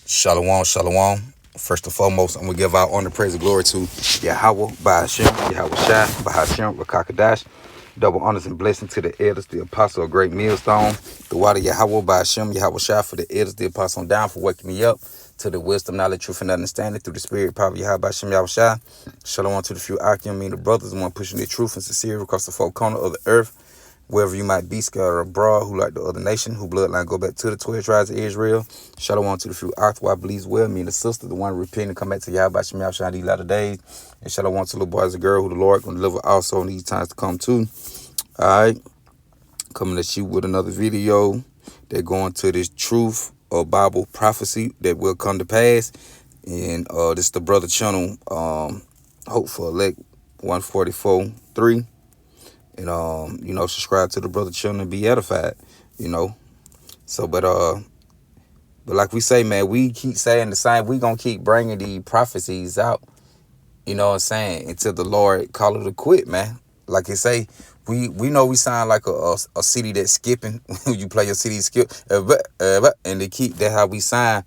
Shalom, shalom. First and foremost, I'm going to give our honor, praise, and glory to YAHAWAH by Hashem, YAHAWASHI by Hashem, Rakakadash. Double honors and blessings to the elders, the apostle of great millstone. The water YAHAWAH by Hashem, YAHAWASHI for the elders, the apostle down for waking me up to the wisdom, knowledge, truth, and understanding through the spirit, power of Yahweh by Hashem, YAHAWASHI. Shalom to the few Akim, mean the brothers, the one pushing the truth and sincerity across the four corners of the earth. Wherever you might be, scattered abroad, who like the other nation, who bloodline go back to the 12 tribes of Israel. Shalom to the few Arthwa believes well, me and the sister, the one repenting and come back to Yahweh by Shem Yahweh these latter days. And shalom to the boys and girl who the Lord going to deliver also in these times to come too. Alright, coming at you with another video. They're going to this truth or Bible prophecy that will come to pass. And this is the brother channel, Hope for Elect 144.3. And subscribe to the brother channel and be edified, So but like we say, man, we keep saying the same. We gonna keep bringing the prophecies out, you know what I'm saying, until the Lord call it a quit, man. Like I say, we know we sound like a city that's skipping. You play your city skip, and they keep that how we sign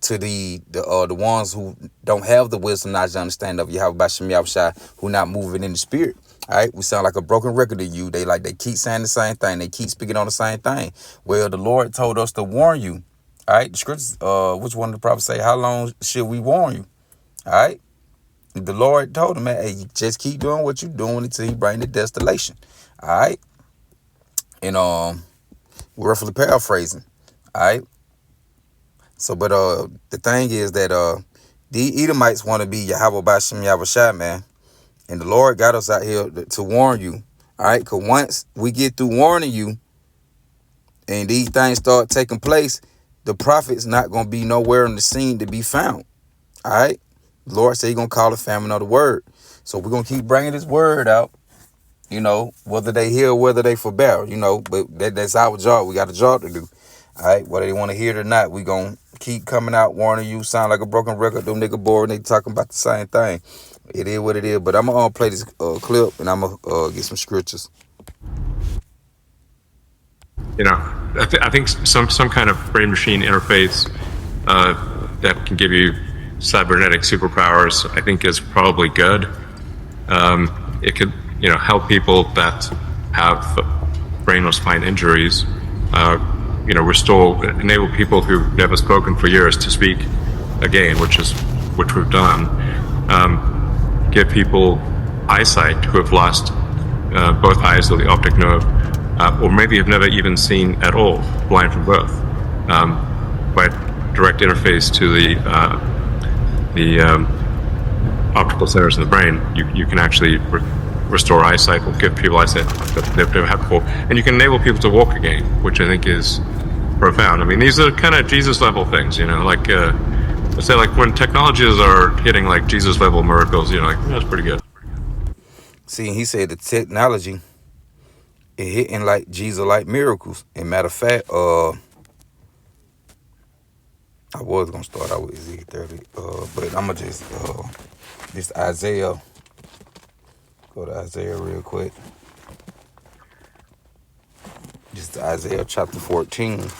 to the ones who don't have the wisdom, knowledge, and understanding of Yahweh by Shem Yahweh, who not moving in the spirit. All right, we sound like a broken record to you. They keep saying the same thing. They keep speaking on the same thing. Well, the Lord told us to warn you. All right, the scriptures, which one of the prophets say, how long should we warn you? All right, the Lord told him, man, hey, you just keep doing what you're doing until he bring the desolation. All right, and we're roughly paraphrasing. All right, so but the thing is that the Edomites want to be Yahweh by Shem Yahweh, man. And the Lord got us out here to warn you. All right. Because once we get through warning you and these things start taking place, the prophet's not going to be nowhere on the scene to be found. All right. The Lord said he's going to call a famine of the word. So we're going to keep bringing this word out, whether they hear or whether they forbear, but that's our job. We got a job to do. All right. Whether they want to hear it or not, we're going to keep coming out warning you. Sound like a broken record. Them nigga bored and they talking about the same thing. It is what it is, but I'm going to play this clip and I'm going to get some scriptures. I think some kind of brain machine interface that can give you cybernetic superpowers, I think, is probably good. It could, help people that have brain or spine injuries, enable people who've never spoken for years to speak again, which we've done. Give people eyesight who have lost both eyes or the optic nerve, or maybe have never even seen at all, blind from birth, by direct interface to the optical centers in the brain. You can actually restore eyesight, or give people eyesight that they've never had before, and you can enable people to walk again, which I think is profound. I mean, these are kind of Jesus level things, let's say, like when technologies are hitting like Jesus level miracles, that's pretty good. See, he said the technology is hitting like Jesus like miracles. And matter of fact, I was gonna start out with Ezekiel 30, but I'm gonna just Isaiah. Go to Isaiah real quick. Just Isaiah chapter 14.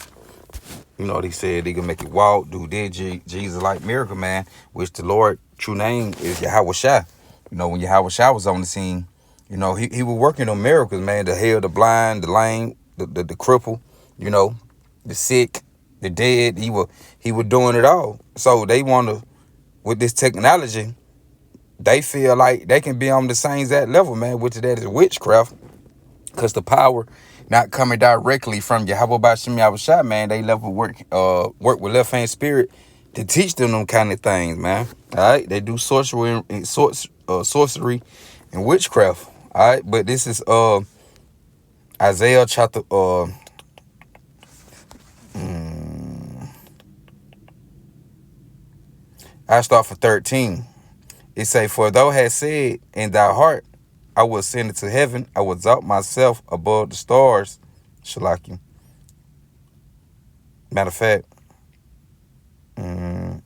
He said he can make it walk, do this, Jesus like miracle, man, which the Lord true name is YAHAWASHI. When YAHAWASHI was on the scene, he was working on miracles, man, the heal, the blind, the lame, the cripple, the sick, the dead. He was doing it all. So they want to, with this technology, they feel like they can be on the same exact level, man, which that is witchcraft, because the power not coming directly from Yahweh by Shem Yahweh, man. They work with left hand spirit to teach them kind of things, man. All right, they do sorcery and witchcraft. All right, but this is Isaiah chapter I start for 13. It say, for thou hast said in thy heart, I will ascend into heaven. I will exalt myself above the stars. Shalaki. Matter of fact, I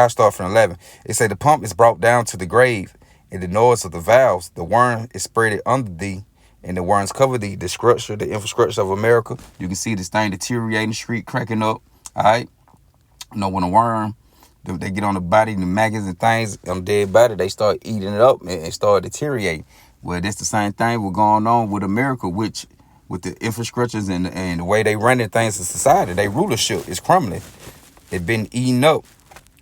start from 11. It say, the pump is brought down to the grave, and the noise of the valves. The worm is spreaded under thee, and the worms cover thee. The structure, the infrastructure of America. You can see this thing deteriorating, street cracking up. All right. When a worm, they get on the body, the maggots and things on dead body, they start eating it up and start deteriorating. Well, that's the same thing what's going on with America, which with the infrastructures and the way they running things in society, their rulership is crumbling. It been eaten up,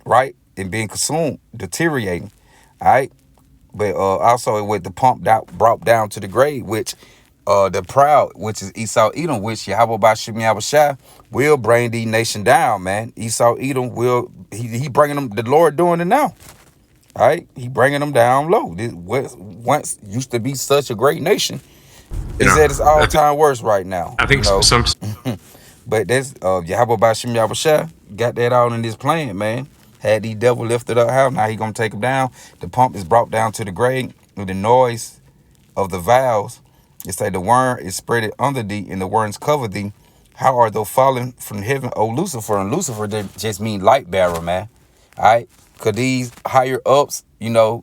right? It been consumed, deteriorating. All right. But also with the pump out brought down to the grave, which the proud, which is Esau Edom, which YAHAWAH Yahawashi will bring the nation down, man. Esau Edom will, he bringing them, the Lord doing it now. All right, he bringing them down low. This what once used to be such a great nation You is know, at its all time worst right now. I think some. But that's YAHAWAH Yahawashi got that out in this plan, man. Had the devil lifted up, how now he gonna take him down. The pump is brought down to the grave with the noise of the valves. It say the worm is spreaded under thee, and the worms cover thee. How are thou fallen from heaven, O Lucifer? And Lucifer just mean light bearer, man. All right, cause these higher ups, the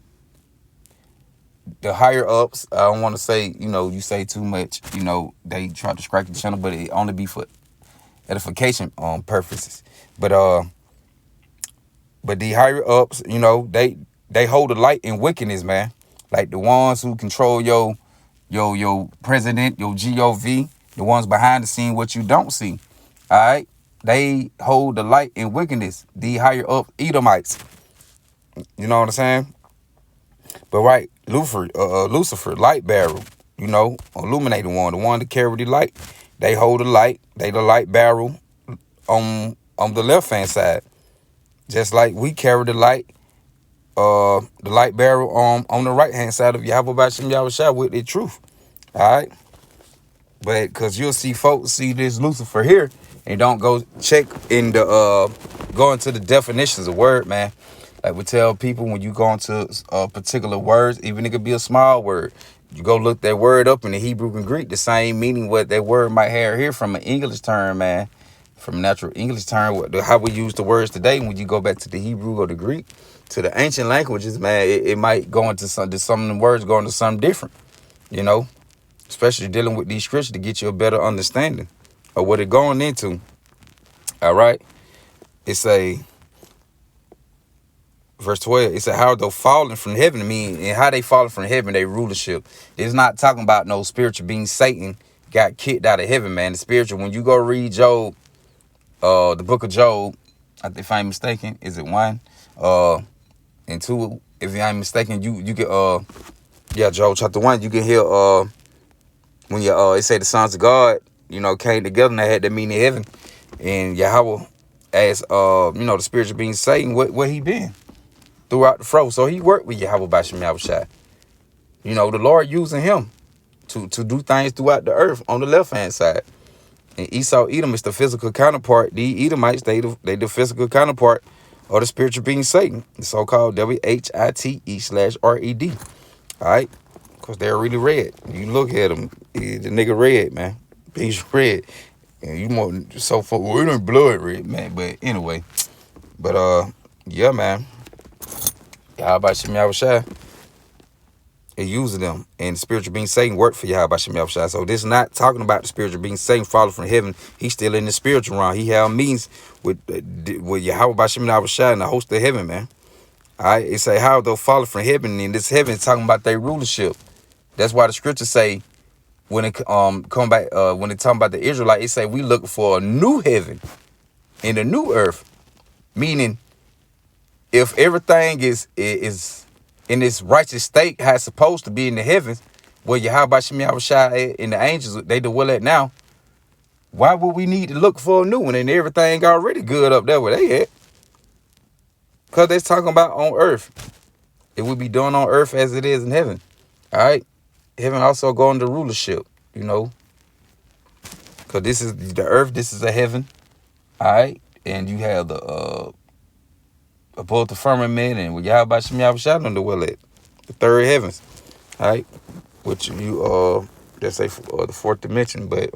higher ups. I don't want to say, you say too much. They try to strike the channel, but it only be for edification purposes. But the higher ups, they hold the light in wickedness, man. Like the ones who control your president, your GOV, the ones behind the scene, what you don't see. All right, they hold the light in wickedness. The higher up Edomites, you know what I'm saying? But right, Lucifer, light bearer, illuminated one, the one that carry the light. They hold the light. They the light barrel on the left hand side. Just like we carry the light barrel on the right hand side of YAHAWAH Yahawashi with the truth. All right. But because you'll see folks see this Lucifer here and don't go check in the go into the definitions of word, man. Like we tell people, when you go into particular words, even it could be a small word, you go look that word up in the Hebrew and Greek, the same meaning what that word might have here from an English term, man. From natural English term, how we use the words today. When you go back to the Hebrew or the Greek, to the ancient languages, man, it might go into some of the words go into something different, especially dealing with these scriptures to get you a better understanding of what it going into. All right. It's a verse 12. It said, how they're falling from heaven. And how they falling from heaven, they rulership. It's not talking about no spiritual being. Satan got kicked out of heaven, man. The spiritual, when you go read Job, the book of Job, if I'm mistaken, is it 1? And 2, if I'm mistaken, you get Job chapter 1, you can hear when it say the sons of God, came together and they had that meeting in heaven. And Yahweh asked the spiritual being Satan, where he been throughout the fro. So he worked with Yahweh by Yahawashi. The Lord using him to do things throughout the earth on the left hand side. And Esau Edom is the physical counterpart. The Edomites, they the physical counterpart of the spiritual being Satan, the so-called WHITE/RED. All right, because they're really red. You look at them, the nigga red, man. He's red, and you more so far. Well, it ain't blood red, man. But anyway, yeah, man. Yahweh Yahawashi is using them, and the spiritual being Satan worked for Yahweh Yahawashi. So this is not talking about the spiritual being Satan falling from heaven. He's still in the spiritual realm. He have means with Yahweh Yahawashi and the host of heaven, man. All right, it say how they'll fall from heaven, and this heaven is talking about their rulership. That's why the scriptures say when it come back when it talking about the Israelite, it say we look for a new heaven and a new earth. Meaning, if everything is in its righteous state, how it's supposed to be in the heavens, where Yahweh Yahawashi and the angels they dwell at now, why would we need to look for a new one and everything already good up there where they at? Because they're talking about on earth. It will be done on earth as it is in heaven. All right. Heaven also go into rulership, because this is the earth, this is a heaven. All right. And you have the above the firmament and with Yahweh Yahawashi on the well at the third heavens. All right. Which you let's say the fourth dimension, but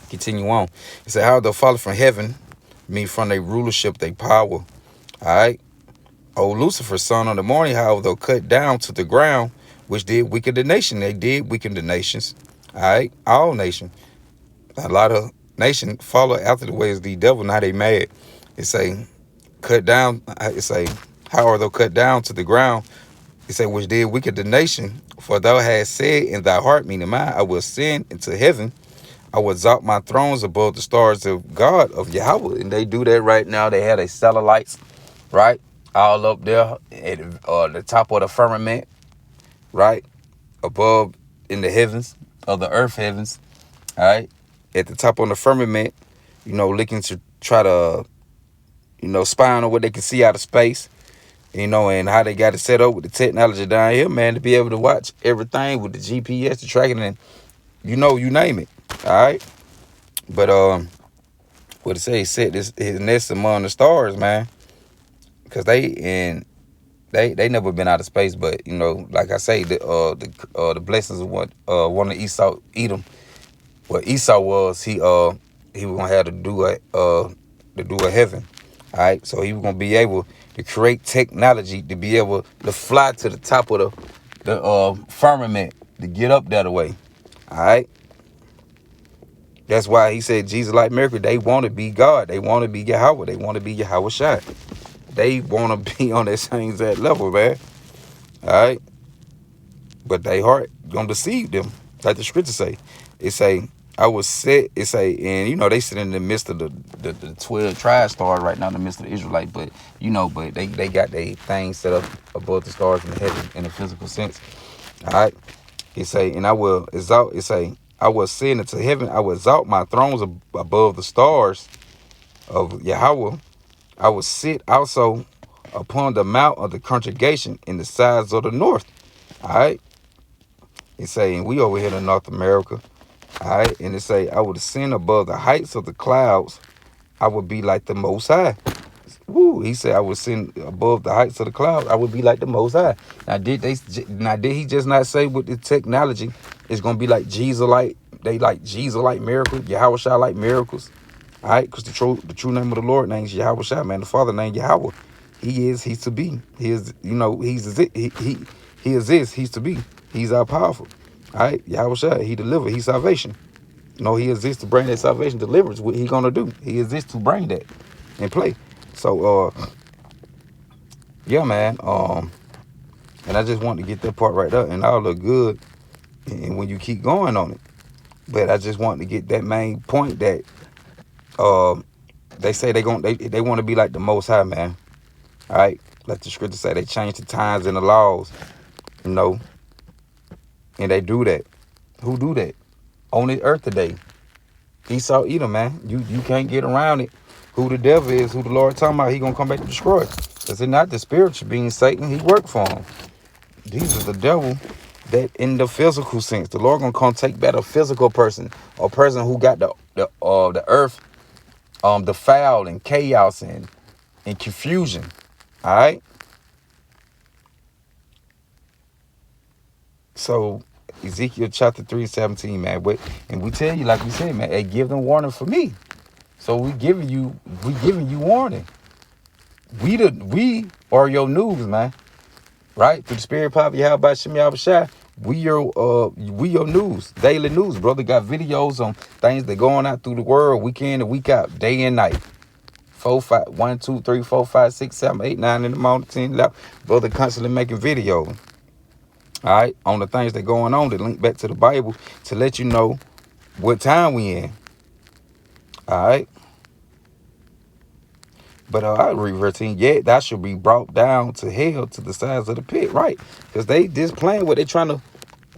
continue on. It said how they'll fall from heaven, mean from their rulership, their power. All right. O Lucifer, son of the morning, however, they'll cut down to the ground, which did weaken the nation. They did weaken the nations. All right. All nations. A lot of nations follow after the ways of the devil. Now they mad. It say, cut down. It say, how are thou cut down to the ground? It say, which did wicked the nation? For thou hast said in thy heart, meaning mine, I will ascend into heaven. I will exalt my thrones above the stars of God, of Yahweh. And they do that right now. They have their satellites, right? All up there at the top of the firmament, right? Above in the heavens, of the earth heavens, all right? At the top on the firmament, looking to try to, spy on what they can see out of space, and how they got it set up with the technology down here, man, to be able to watch everything with the GPS, the tracking, and you name it, all right? But what it say, he set his nest among the stars, man, because they never been out of space, but like I say, the blessings of one of Esau Edom. What Esau was, he was gonna have to do a heaven. All right, so he was gonna be able to create technology to be able to fly to the top of the firmament to get up that way. All right, that's why he said Jesus like Mary. They want to be God. They want to be Yahweh. They want to be YAHAWASHI. They want to be on that same exact level, man. All right, but they heart gonna deceive them, like the scripture say. It say, I was set. It say, and they sit in the midst of the 12 tribes star right now, in the midst of the Israelite. But but they got their things set up above the stars in the heaven in a physical sense. All right. It say, and I will exalt. It say, I will ascend into heaven. I will exalt my thrones above the stars of Yahweh. I will sit also upon the mount of the congregation in the sides of the north. All right. It say, and we over here in North America. All right. And it say, I would ascend above the heights of the clouds. I would be like the Most High. Woo. He said, I would ascend above the heights of the clouds. I would be like the Most High. Did he just not say with the technology, it's going to be like Jesus like, they like Jesus like miracles, Yahawashi like miracles. All right. Because the true name of the Lord name is Yahawashi, man. The Father name Yahweh. He's to be. He is, he exists. He's to be. He's all powerful. All right. Yahawashi, he deliver. He's salvation. He exists to bring that salvation, deliverance. What he gonna do? He exists to bring that and play. So yeah, man. And I just want to get that part right up, and all look good. And when you keep going on it, but I just want to get that main point that they say they want to be like the Most High, man. All right, like the scripture say, they change the times and the laws, and they do that. Who do that on this earth today? Esau Edom, man. You can't get around it. Who the devil is, who the Lord talking about, he gonna come back to destroy. Is it not the spiritual being Satan? He worked for him. Jesus the devil, that in the physical sense. The Lord gonna come take back a physical person, a person who got the earth the foul and chaos and confusion. All right. So Ezekiel chapter 3:17, man. And we tell you, like we said, man, hey, give them warning for me. So we giving you warning. We are your news, man. Right? Through the spirit power, Yahawashi, Yahawashi. We your news, daily news, brother. Got videos on things that going out through the world, week in and week out, day and night. 4, 5, 1, 2, 3, 4, 5, 6, 7, 8, 9 in the morning, 10, 11. Brother constantly making videos. All right, on the things that going on, that link back to the Bible to let you know what time we in. All right. But I read verse 10, yet that should be brought down to hell, to the sides of the pit, right? Because they just playing what they trying to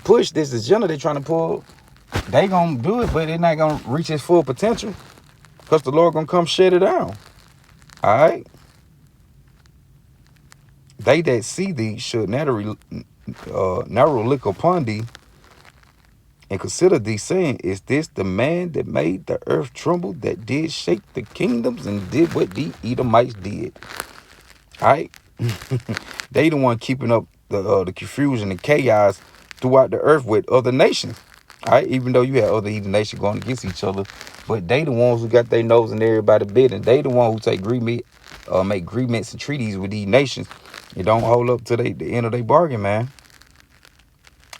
push, this agenda they trying to pull. They gonna do it, but they're not gonna reach its full potential, because the Lord gonna come shut it down. All right. They that see thee should narrow look upon thee and consider thee, saying, is this the man that made the earth tremble, that did shake the kingdoms and did what the Edomites did? All right. They the one keeping up the confusion and chaos throughout the earth with other nations. All right. Even though you have other heathen nations going against each other, but they the ones who got their nose in everybody's business. They the one who make agreements and treaties with these nations. You don't hold up to the end of their bargain, man.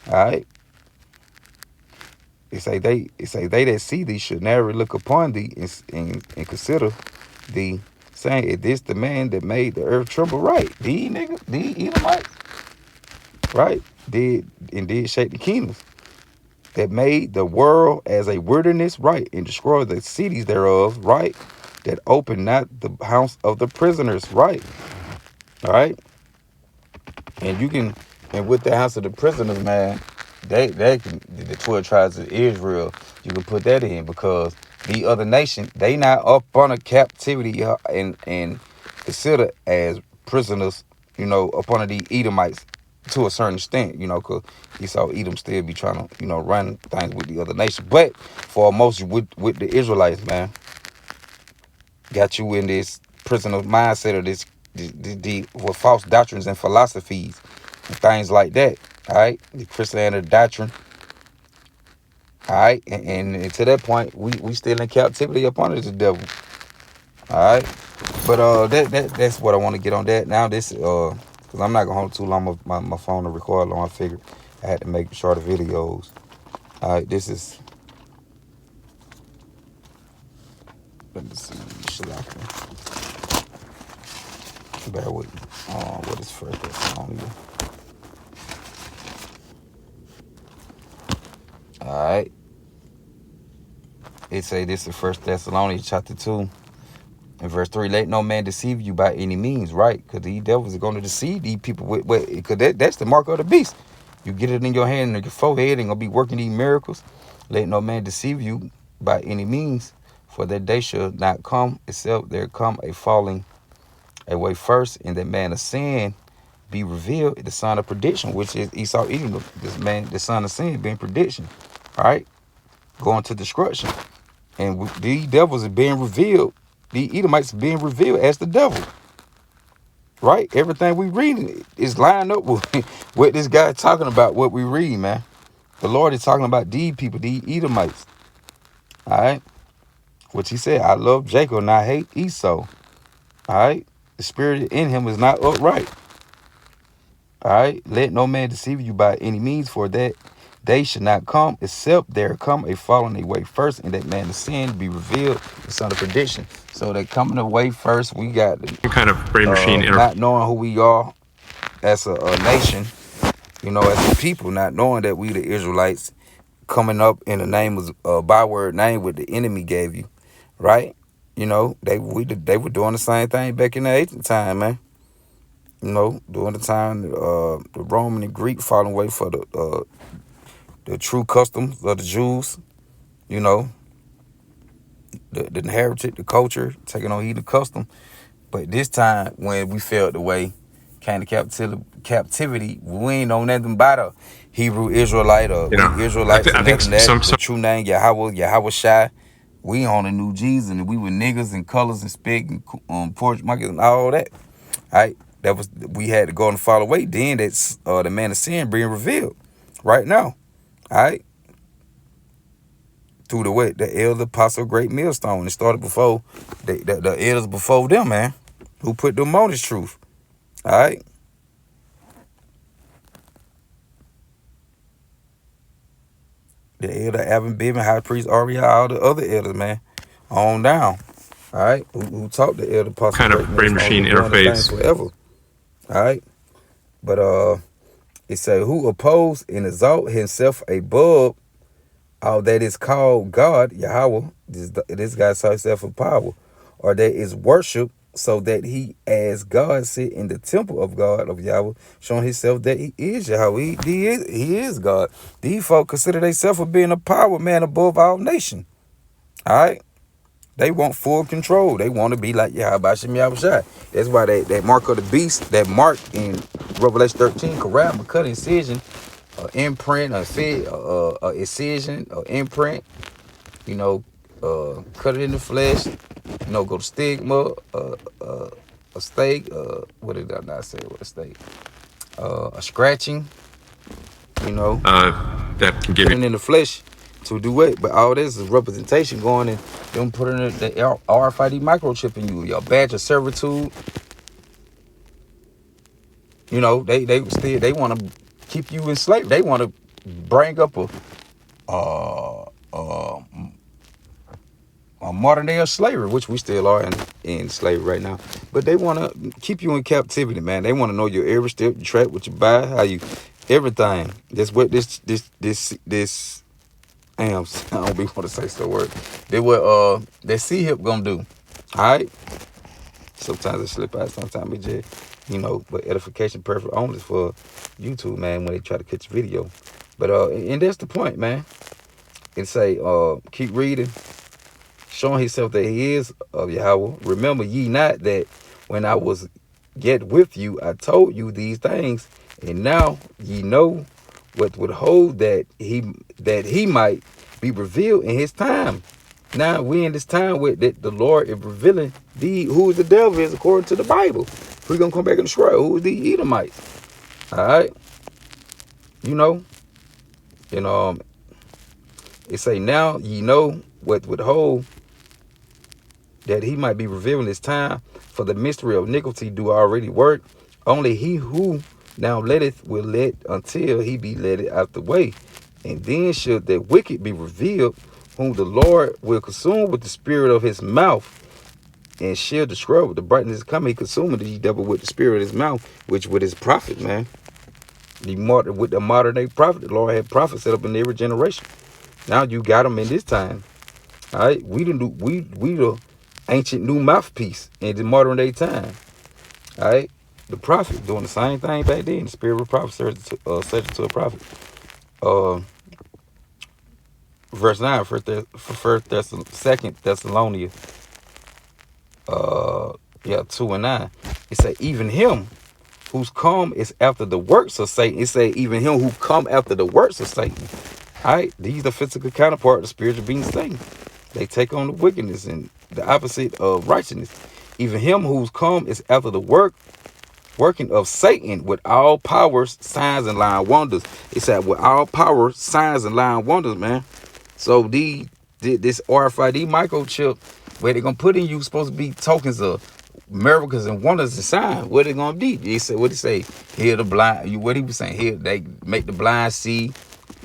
All right. It say they that see thee should never look upon thee and consider thee, saying, is this the man that made the earth tremble? Right. These niggas, these Edomites, right? Did shake the kingdoms that made the world as a wilderness, right? And destroyed the cities thereof, right? That opened not the house of the prisoners, right? All right. And you can, and with the house of the prisoners, man, they can, the 12 tribes of Israel, you can put that in, because the other nation, they not up on a captivity and considered as prisoners, up under the Edomites to a certain extent, because you saw Edom still be trying to, run things with the other nation. But for most with the Israelites, man, got you in this prisoner mindset of this with false doctrines and philosophies and things like that. All right, the Christianity doctrine. All right, and to that point, we still in captivity up under the devil. All right, but that's what I want to get on that now. This because I'm not gonna hold too long my phone to record long. I figured I had to make shorter videos. All right, this is. Let me see. Bear with me. What is First Thessalonians? All right. It say this is First Thessalonians chapter 2 and verse 3. Let no man deceive you by any means, right? Because these devils are going to deceive these people with, because that's the mark of the beast. You get it in your hand and your forehead, and going to be working these miracles. Let no man deceive you by any means, for that day shall not come, except there come a falling away first, and that man of sin be revealed, the son of perdition, which is Esau eating this man, the son of sin, being perdition, all right? Going to destruction. And these devils are being revealed. The Edomites are being revealed as the devil. Right? Everything we read is lined up with what this guy talking about, what we read, man. The Lord is talking about these people, these Edomites. All right? Which he said, I love Jacob and I hate Esau. All right? The spirit in him is not upright. All right? Let no man deceive you by any means, for that they should not come, except there come a falling away first, and that man of sin be revealed, the son of perdition. So they coming away first. We got Some kind of brain machine not knowing who we are as a nation, as a people, not knowing that we the Israelites coming up in the name of byword name what the enemy gave you, right? They were doing the same thing back in the ancient time, man. During the time the Roman and Greek falling away for the true customs of the Jews, the inherited, the culture, taking on heathen custom. But this time, when we felt the way, came to captivity, we ain't know nothing about a Hebrew Israelite or we Israelites or nothing that. The true name, YAHAWAH, Yahawashi. We on the new Jesus, and we were niggas and colors and spig and porch monkeys and all that. All right, we had to go and fall away. Then that's the man of sin being revealed right now. All right. Through the elder apostle great millstone. It started before the elders before them, man, who put them on this truth. All right. The elder Alvin Bibbin, high priest Aria, all the other elders, man, on down. All right. Who taught the elder apostle kind of brain machine interface forever. All right. But it say, who oppose and exalt himself above all that is called God, Yahweh, this guy saw himself a power, or that is worship, so that he as God sit in the temple of God, of Yahweh, showing himself that he is Yahweh, he is God. These folk consider themselves of being a power man above all nation. All right? They want full control. They want to be like YAHAWAH and Yahawashi. That's why that mark of the beast, that mark in Revelation 13, corral, cut incision, imprint, a incision, or imprint, cut it in the flesh, go to stigma, a stake, what did I not say? What a stake? A scratching, that can give put it in the flesh to do it. But all this is representation going and them putting the RFID microchip in you, your badge of servitude. They want to keep you enslaved. They want to bring up a modern day of slavery, which we still are in slavery right now. But they want to keep you in captivity, man. They want to know your every step, your track, what you buy, how you, everything. That's what this. Damn, I don't be want to say so word. They what that C-hip gonna do. All right. Sometimes it slip out. Sometimes it just, but edification perfect only for YouTube, man, when they try to catch a video. But and that's the point, man. It say, keep reading, showing himself that he is of Yahweh. Remember ye not that when I was yet with you, I told you these things, and now ye know what would hold that he might be revealed in his time. Now we in this time where that the Lord is revealing who the devil is according to the Bible. We're gonna come back and destroy who is the Edomites. All right, it say now ye know what would hold that he might be revealed in his time, for the mystery of iniquity do already work. Only he who now letteth will let until he be led out the way. And then should the wicked be revealed, whom the Lord will consume with the spirit of his mouth, and shall destroy with the brightness of coming. He consuming the devil with the spirit of his mouth, which with his prophet, man. With the modern day prophet, the Lord had prophets set up in every generation. Now you got them in this time. All right, we the ancient new mouthpiece in the modern day time. All right, the prophet doing the same thing back then. The spirit of a prophet surging to a prophet. Verse 9, Second Thessalonians, 2 and 9. It say, even him who's come is after the works of Satan. It say, even him who come after the works of Satan. All right, these are physical counterpart of the spiritual being Satan. They take on the wickedness and the opposite of righteousness. Even him who's come is after the working of Satan with all powers, signs, and lying wonders. It said with all power, signs, and lying wonders, man. So this RFID microchip, where they're gonna put in you supposed to be tokens of miracles and wonders and signs. What they gonna be? He said, what he say? Heal the blind. What he was saying? Here they make the blind see.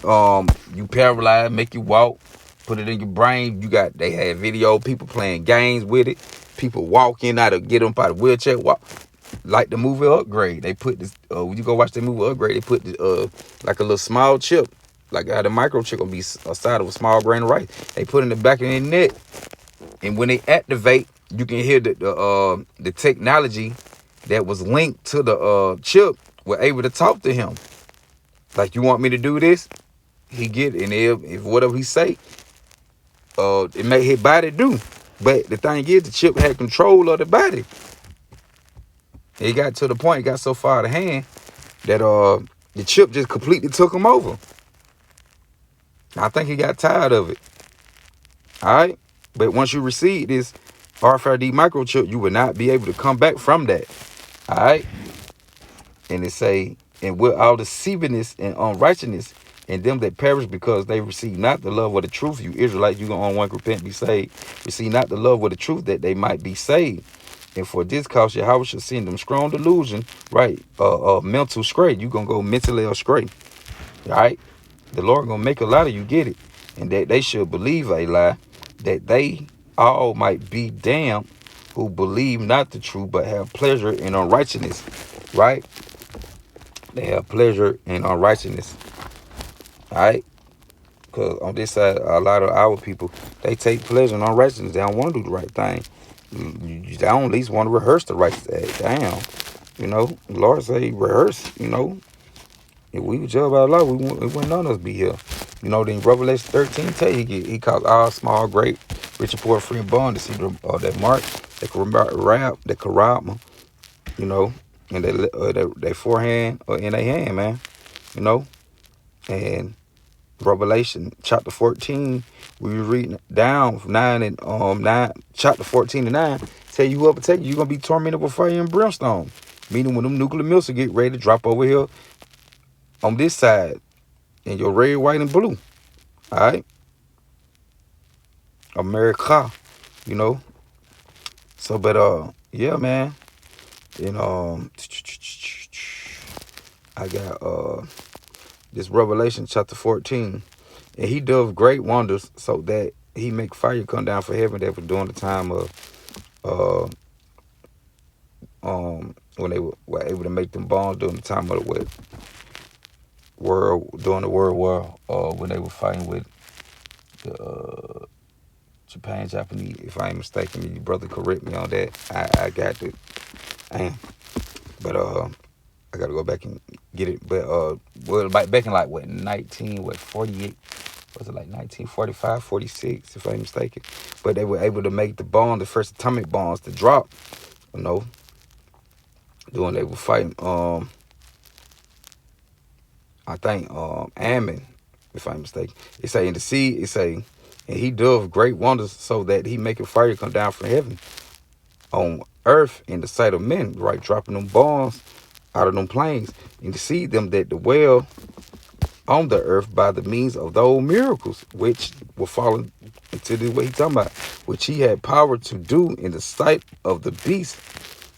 You paralyzed, make you walk. Put it in your brain. They had video, people playing games with it. People walking out to get them out of wheelchair. Walk. Like the movie Upgrade. They put this, when you go watch the movie Upgrade, they put like a little small chip. Like how the microchip gonna be a side of a small grain of rice. They put in the back of their neck. And when they activate, you can hear the technology that was linked to the chip were able to talk to him. Like, you want me to do this? He get it. And if whatever he say, it make his body do. But the thing is, the chip had control of the body. It got to the point, it got so far out of hand that the chip just completely took him over. I think he got tired of it. All right? But once you receive this RFID microchip, you will not be able to come back from that. All right? And it say, and with all deceivingness and unrighteousness in them that perish, because they receive not the love of the truth. You Israelites, you gonna on one repent, be saved. Receive not the love of the truth, that they might be saved. And for this cause, Yahweh shall send them strong delusion, right? Mental stray. You gonna go mentally astray. All right? The Lord gonna make a lot of you get it. And that they should believe a lie, that they all might be damned who believe not the truth, but have pleasure in unrighteousness. Right? They have pleasure in unrighteousness. All right? Because on this side, a lot of our people, they take pleasure in unrighteousness. They don't want to do the right thing. They don't at least want to rehearse the righteous act. Damn. The Lord say rehearse, If we were judged by law, it wouldn't none of us be here. Then Revelation 13 tell you, he calls all small, great, rich and poor, free and bond to see that mark, that karama, in their forehand or in their hand, man. And Revelation chapter 14, we were reading down 9 chapter 14 and 9, tell you whoever take you, you're gonna be tormented with fire and brimstone. Meaning when them nuclear missiles get ready to drop over here on this side, in your red, white, and blue. All right? America, So, but, yeah, man. And, I got, this Revelation chapter 14. And he does great wonders so that he make fire come down from heaven. That was during the time of uh when they were able to make them bombs during the time of the during the World War, when they were fighting with the Japan, Japanese. If I ain't mistaken, your brother correct me on that. I got it. But I gotta go back and get it. But well, back in like what 48? Was it like 1945, 46, if I ain't mistaken? But they were able to make the first atomic bombs to drop. You know, doing they were fighting. I think Ammon, if I'm mistaken. It say in the sea, it say, and he doeth great wonders so that he maketh fire come down from heaven on earth in the sight of men, right? Dropping them bombs out of them planes and to see them that dwell on the earth by the means of those miracles which were falling into the way he talking about, which he had power to do in the sight of the beast,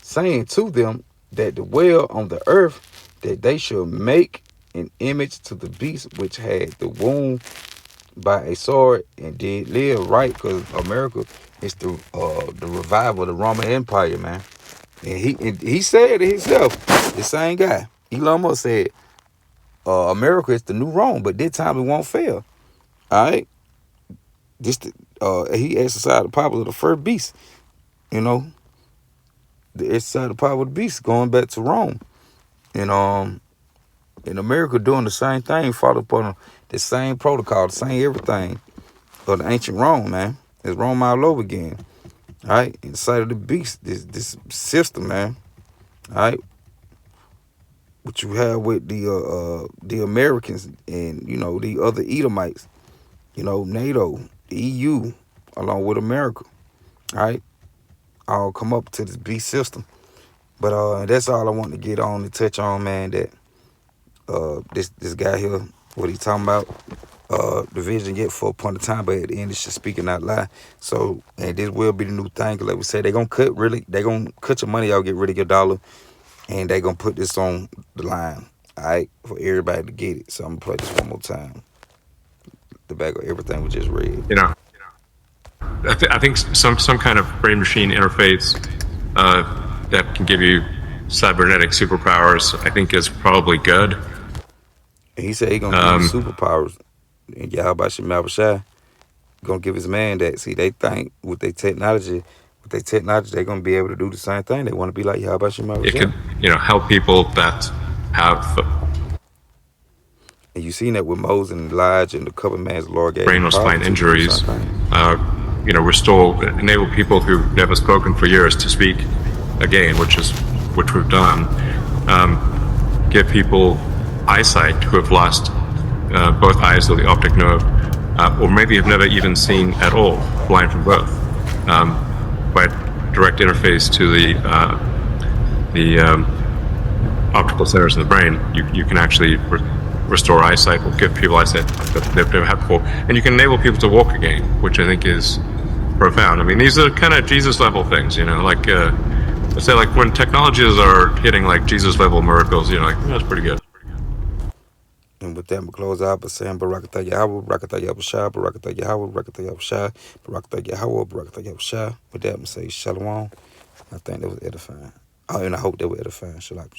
saying to them that dwell on the earth that they should make an image to the beast which had the wound by a sword and did live, right? Because America is the revival of the Roman Empire, man. And he said it himself. The same guy, Elon Musk said, America is the new Rome, but this time it won't fail. All right, he exercised the power of the first beast. You know, the exercise the power of the beast, going back to Rome, and in America doing the same thing, followed upon the same protocol, the same everything of the ancient Rome, man. It's Rome all over again. All right, inside of the beast, this system, man. All right, what you have with the Americans and the other Edomites, NATO, the EU, along with America. All right, all come up to this beast system. But that's all I want to get on and touch on, man. That this guy here, what he talking about, the vision yet for upon the time, but at the end it's just speaking out loud. So, and this will be the new thing. Like we said, they gonna cut your money out, get rid of your dollar, and they gonna put this on the line, all right, for everybody to get it. So I'm gonna play this one more time. The back of everything we just read. I think some kind of brain machine interface that can give you cybernetic superpowers, I think, is probably good. And he said he gonna give you superpowers. And YAHAWAH and Yahawashi gonna give his man that. See, they think with their technology, they're gonna be able to do the same thing. They want to be like YAHAWAH and Yahawashi. It could, help people that have and you seen that with Moses and Elijah and the covenant man's Lord gave brain or spine injuries. Restore, enable people who've never spoken for years to speak again, which we've done. Give people eyesight who have lost both eyes or the optic nerve, or maybe have never even seen at all, blind from birth, by direct interface to the optical centers in the brain. You can actually restore eyesight, or give people eyesight that they've never had before, and you can enable people to walk again, which I think is profound. I mean, these are kind of Jesus level things, like let's say, like when technologies are hitting like Jesus level miracles, that's pretty good. And with that, I'm going to close out by saying, Barakatah Yahawah, Barakatah Yahawashi, Barakatah Yahawah, Barakatah Yahawashi, Barakatah Yahawah, Barakatah Yahawashi. With that, I'm going to say Shalom. I think that was edifying. And I hope that was edifying. Shalom.